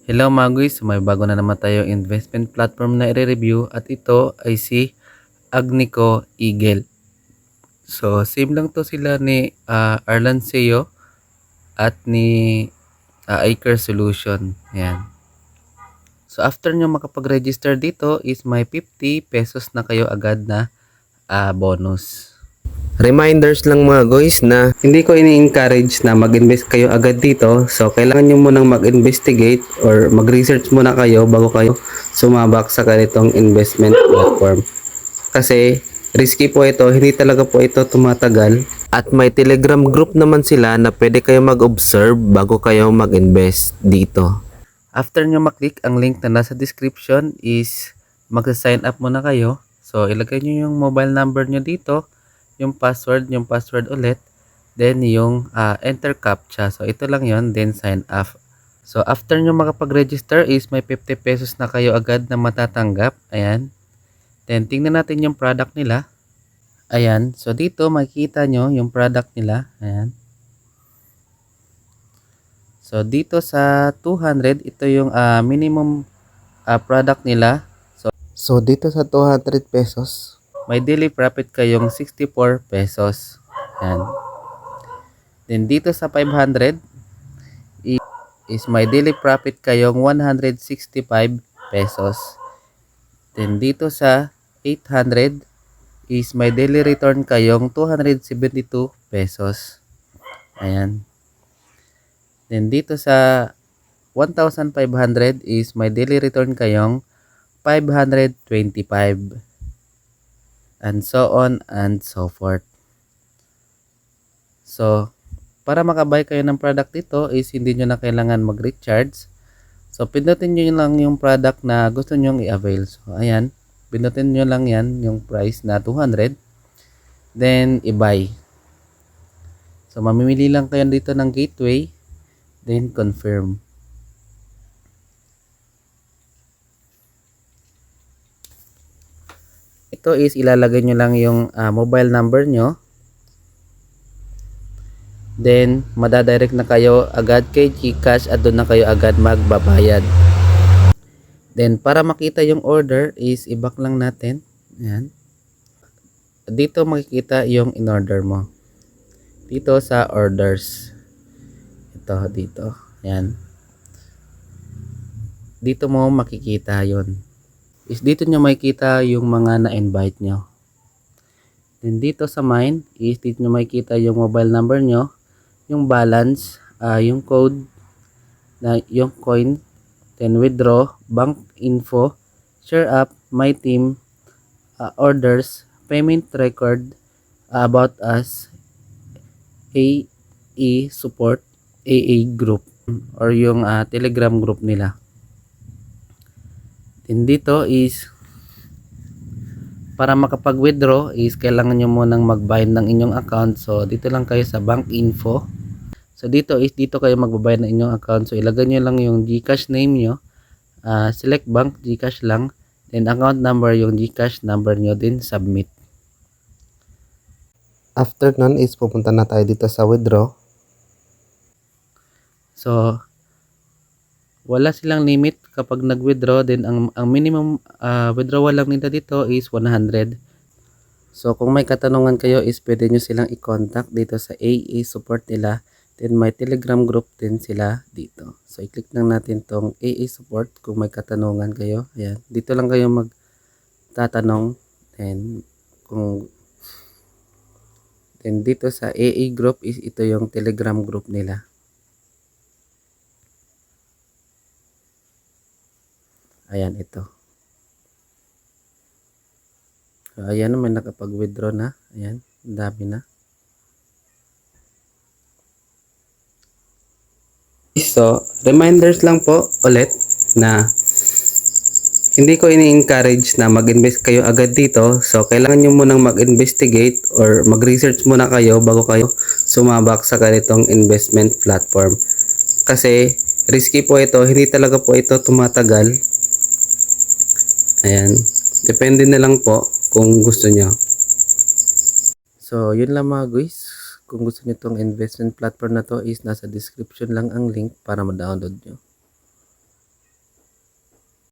Hello mga guys, may bago na naman tayong investment platform na i-review at ito ay si Agnico Eagle. So same lang to sila ni Arlan Seo at ni Acre Solution. Ayan. So after nyo makapag-register dito is may 50 pesos na kayo agad na bonus. Reminders lang mga guys na hindi ko ini-encourage na mag-invest kayo agad dito. So kailangan nyo munang mag-investigate or mag-research muna kayo bago kayo sumabak sa ganitong investment platform. Kasi risky po ito, hindi talaga po ito tumatagal. At may Telegram group naman sila na pwede kayo mag-observe bago kayo mag-invest dito. After nyo maklik ang link na nasa description is mag-sign up muna kayo. So ilagay nyo yung mobile number nyo dito, yung password ulit, then yung enter captcha. So ito lang yon, then sign up. So after nyo makapag-register is may 50 pesos na kayo agad na matatanggap. Ayan. Then tingnan natin yung product nila. Ayan. So dito makikita nyo yung product nila. Ayan. So dito sa 200, ito yung minimum product nila. So dito sa 200 pesos, may daily profit kayong 64 pesos. Ayan. Then dito sa 500 is may daily profit kayong 165 pesos. Then dito sa 800 is may daily return kayong 272 pesos. Ayan. Then dito sa 1,500 is may daily return kayong 525. And so on and so forth. So, para makabay kayo ng product dito is hindi nyo na kailangan mag-recharge. So, pindutin nyo lang yung product na gusto nyo i-avail. So, ayan. Pindutin nyo lang yan, yung price na 200. Then, i-buy. So, mamimili lang kayo dito ng gateway. Then, confirm. Ito is ilalagay nyo lang yung mobile number nyo. Then, madadirect na kayo agad kay GCash at doon na kayo agad magbabayad. Then, para makita yung order is i-back lang natin. Ayan. Dito makikita yung in-order mo. Dito sa orders. Ito, dito. Ayan. Dito mo makikita yun. Is dito nyo makikita yung mga na-invite nyo. Then, dito sa mine is dito nyo makikita yung mobile number nyo, yung balance, yung code, yung coin, then withdraw, bank info, share up, my team, orders, payment record, about us, AE support, AA group, or yung Telegram group nila. Then dito is para makapag-withdraw is kailangan nyo munang mag-bind ng inyong account. So dito lang kayo sa bank info. So dito kayo magbabayad ng inyong account. So ilagay nyo lang yung GCash name nyo. Select bank, GCash lang. Then account number, yung GCash number nyo din, submit. After nun is pupunta na tayo dito sa withdraw. So wala silang limit kapag nag-withdraw. Then ang minimum withdrawal lang nila dito is 100. So kung may katanungan kayo is pwede nyo silang i-contact dito sa AA support nila. Then may Telegram group din sila dito. So i-click lang natin tong AA support kung may katanungan kayo. Ayan. Dito lang kayo magtatanong. Then dito sa AA group is ito yung Telegram group nila. Ayan, ito. So, ayan, may nakapag-withdraw na. Ayan, dami na. So, reminders lang po ulit na hindi ko ini-encourage na mag-invest kayo agad dito. So, kailangan nyo munang mag-investigate or mag-research muna kayo bago kayo sumabak sa ganitong investment platform. Kasi, risky po ito. Hindi talaga po ito tumatagal. Ayan. Depende na lang po kung gusto nyo. So, yun lang mga guys. Kung gusto nyo itong investment platform na to is nasa description lang ang link para ma-download nyo.